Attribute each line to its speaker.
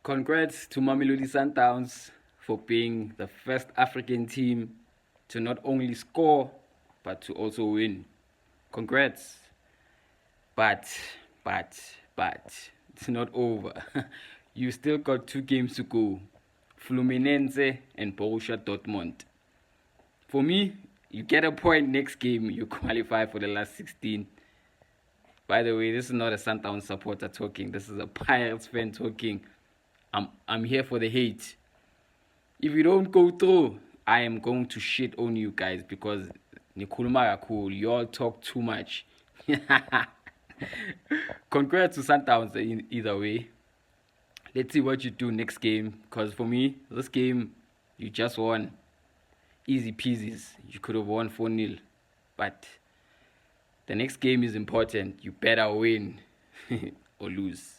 Speaker 1: Congrats to Mamelodi Sundowns for being the first African team to not only score but to also win. Congrats. But, but, it's not over. You still got 2 games to go. Fluminense and Borussia Dortmund. For me, you get a point next game, you qualify for the last 16. By the way, this is not a Sundown supporter talking. This is a Pirates fan talking. I'm here for the hate. If you don't go through, I am going to shit on you guys because Nikuluma cool. You all talk too much. Congrats to Sundowns either way. Let's see what you do next game. Because for me, this game, you just won. Easy peasies. You could have won 4-0. But the next game is important. You better win or lose.